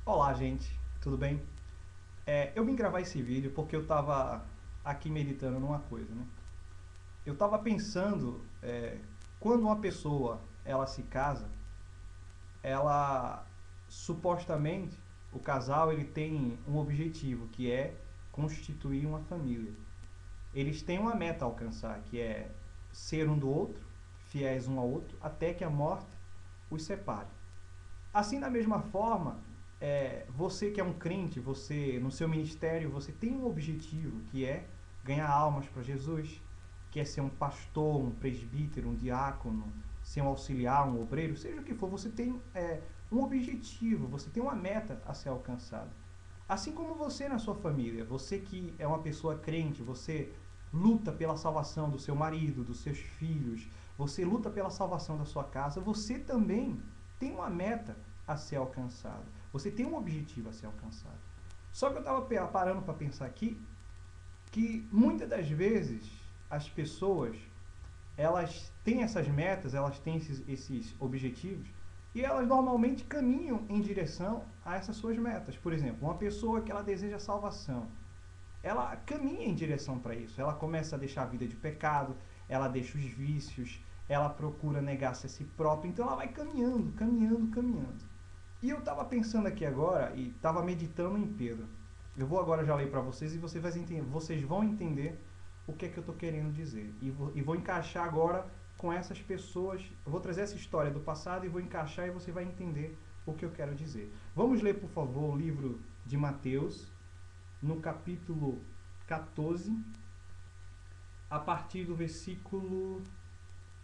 Olá, gente, tudo bem? Eu vim gravar esse vídeo porque eu estava aqui meditando numa coisa, né? Eu estava pensando, quando uma pessoa ela se casa, ela supostamente o casal ele tem um objetivo que é constituir uma família. Eles têm uma meta a alcançar, que é ser um do outro, fiéis um ao outro, até que a morte os separe. Assim, da mesma forma, você que é um crente, você no seu ministério, você tem um objetivo que é ganhar almas para Jesus, que é ser um pastor, um presbítero, um diácono, ser um auxiliar, um obreiro, seja o que for, você tem um objetivo, você tem uma meta a ser alcançada. Assim como você na sua família, você que é uma pessoa crente, você luta pela salvação do seu marido, dos seus filhos, você luta pela salvação da sua casa, você também tem uma meta a ser alcançada. Você tem um objetivo a ser alcançado. Só que eu estava parando para pensar aqui que muitas das vezes as pessoas elas têm essas metas, elas têm esses objetivos e elas normalmente caminham em direção a essas suas metas. Por exemplo, uma pessoa que ela deseja salvação, ela caminha em direção para isso. Ela começa a deixar a vida de pecado, ela deixa os vícios, ela procura negar-se a si própria. Então ela vai caminhando, caminhando, caminhando. E eu estava pensando aqui agora e estava meditando em Pedro. Eu vou agora já ler para vocês e vocês vão entender o que é que eu estou querendo dizer. E vou encaixar agora com essas pessoas. Eu vou trazer essa história do passado e vou encaixar e você vai entender o que eu quero dizer. Vamos ler, por favor, o livro de Mateus, no capítulo 14, a partir do versículo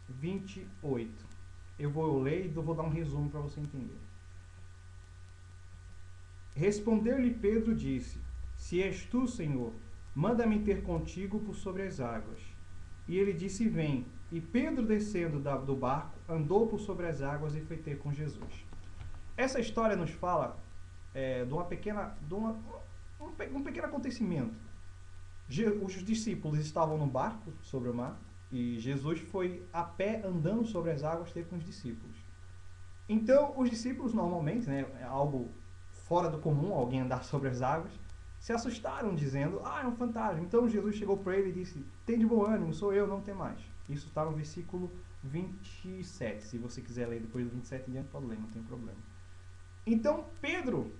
28. Eu vou ler e vou dar um resumo para você entender. Respondeu-lhe Pedro, disse: Se és tu, Senhor, manda-me ter contigo por sobre as águas. E ele disse: Vem. E Pedro, descendo do barco, andou por sobre as águas e foi ter com Jesus. Essa história nos fala um pequeno acontecimento. Os discípulos estavam no barco sobre o mar e Jesus foi a pé andando sobre as águas ter com os discípulos. Então, os discípulos normalmente, né, é algo fora do comum, alguém andar sobre as águas, se assustaram dizendo: é um fantasma. Então Jesus chegou para ele e disse: tem de bom ânimo, sou eu, não tem mais. Isso está no versículo 27. Se você quiser ler depois do 27 em diante, pode ler, não tem problema. Então Pedro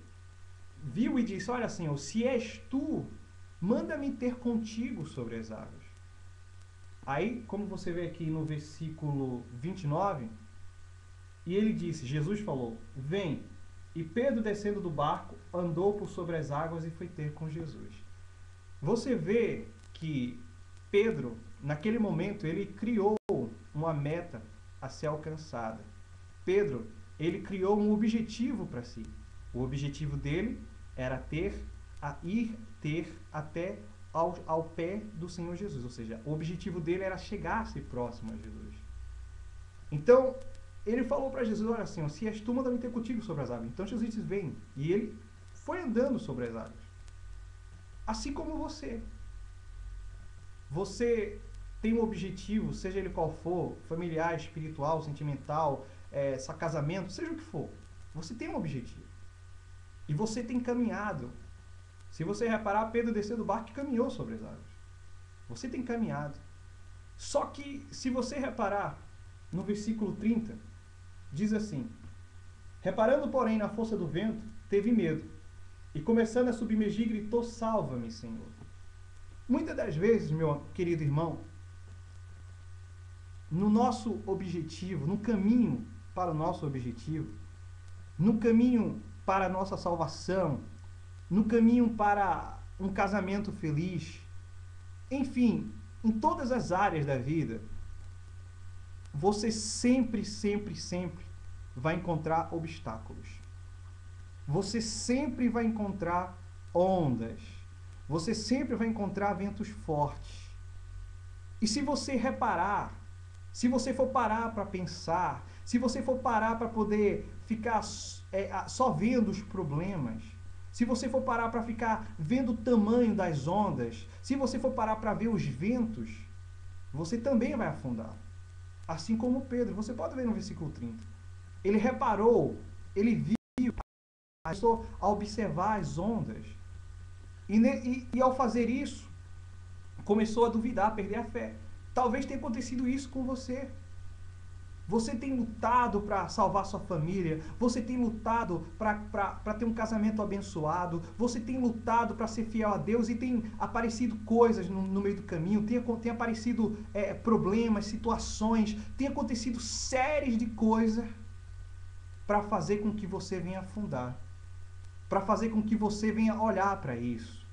viu e disse: olha, Senhor, se és tu, manda-me ter contigo sobre as águas. Aí, como você vê aqui no versículo 29, e ele disse, Jesus falou: vem. E Pedro, descendo do barco, andou por sobre as águas e foi ter com Jesus. Você vê que Pedro, naquele momento, ele criou uma meta a ser alcançada. Pedro, ele criou um objetivo para si. O objetivo dele era ir ter até ao pé do Senhor Jesus. Ou seja, o objetivo dele era chegar-se próximo a Jesus. Então, ele falou para Jesus: olha, Senhor, se és tu, manda-me ter contigo sobre as águas. Então Jesus disse: vem. E ele foi andando sobre as águas. Assim como você. Você tem um objetivo, seja ele qual for, familiar, espiritual, sentimental, casamento, seja o que for. Você tem um objetivo. E você tem caminhado. Se você reparar, Pedro desceu do barco e caminhou sobre as águas. Você tem caminhado. Só que, se você reparar, no versículo 30, diz assim: reparando, porém, na força do vento, teve medo, e começando a submergir, gritou: salva-me, Senhor. Muitas das vezes, meu querido irmão, no nosso objetivo, no caminho para o nosso objetivo, no caminho para a nossa salvação, no caminho para um casamento feliz, enfim, em todas as áreas da vida, você sempre, sempre, sempre vai encontrar obstáculos. Você sempre vai encontrar ondas. Você sempre vai encontrar ventos fortes. E se você reparar, se você for parar para pensar, se você for parar para poder ficar só vendo os problemas, se você for parar para ficar vendo o tamanho das ondas, se você for parar para ver os ventos, você também vai afundar. Assim como Pedro, você pode ver no versículo 30. Ele reparou, ele viu começou a observar as ondas. E ao fazer isso, começou a duvidar, a perder a fé. Talvez tenha acontecido isso com você. Você tem lutado para salvar sua família, você tem lutado para ter um casamento abençoado, você tem lutado para ser fiel a Deus e tem aparecido coisas no meio do caminho, tem aparecido problemas, situações, tem acontecido séries de coisas para fazer com que você venha afundar, para fazer com que você venha olhar para isso.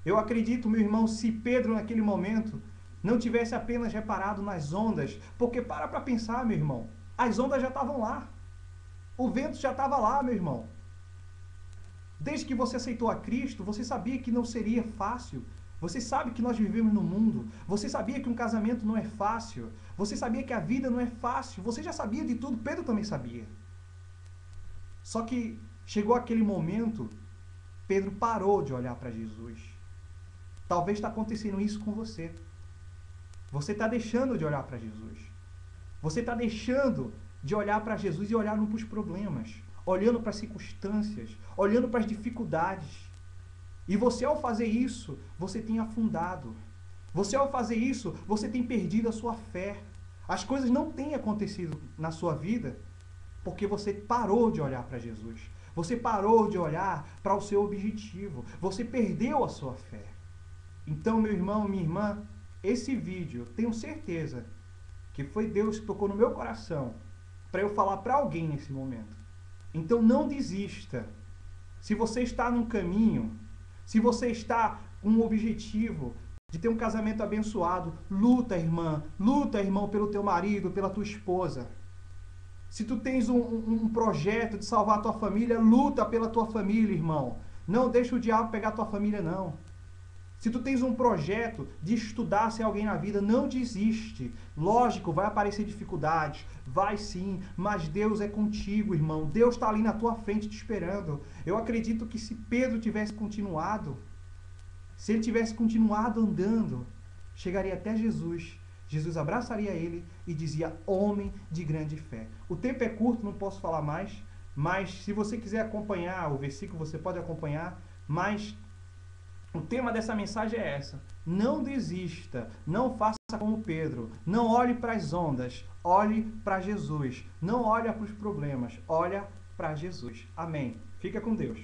Eu acredito, meu irmão, se Pedro naquele momento não tivesse apenas reparado nas ondas, porque para pensar, meu irmão, as ondas já estavam lá, o vento já estava lá, meu irmão. Desde que você aceitou a Cristo, você sabia que não seria fácil. Você sabe que nós vivemos no mundo. Você sabia que um casamento não é fácil. Você sabia que a vida não é fácil. Você já sabia de tudo. Pedro também sabia. Só que chegou aquele momento, Pedro parou de olhar para Jesus. Talvez está acontecendo isso com você. Você está deixando de olhar para Jesus. Você está deixando de olhar para Jesus e olhar para os problemas, olhando para as circunstâncias, olhando para as dificuldades. E você, ao fazer isso, você tem afundado. Você, ao fazer isso, você tem perdido a sua fé. As coisas não têm acontecido na sua vida porque você parou de olhar para Jesus. Você parou de olhar para o seu objetivo. Você perdeu a sua fé. Então, meu irmão, minha irmã, esse vídeo, tenho certeza que foi Deus que tocou no meu coração para eu falar para alguém nesse momento. Então não desista. Se você está num caminho, se você está com um objetivo de ter um casamento abençoado, luta, irmão, pelo teu marido, pela tua esposa. Se tu tens um projeto de salvar a tua família, luta pela tua família, irmão. Não deixa o diabo pegar a tua família, não. Se tu tens um projeto de estudar ser alguém na vida, não desiste. Lógico, vai aparecer dificuldades, vai sim, mas Deus é contigo, irmão. Deus está ali na tua frente te esperando. Eu acredito que se Pedro tivesse continuado, se ele tivesse continuado andando, chegaria até Jesus. Jesus abraçaria ele e dizia, homem de grande fé. O tempo é curto, não posso falar mais, mas se você quiser acompanhar o versículo, você pode acompanhar, mas o tema dessa mensagem é essa. Não desista, não faça como Pedro, não olhe para as ondas, olhe para Jesus. Não olhe para os problemas, olha para Jesus. Amém. Fica com Deus.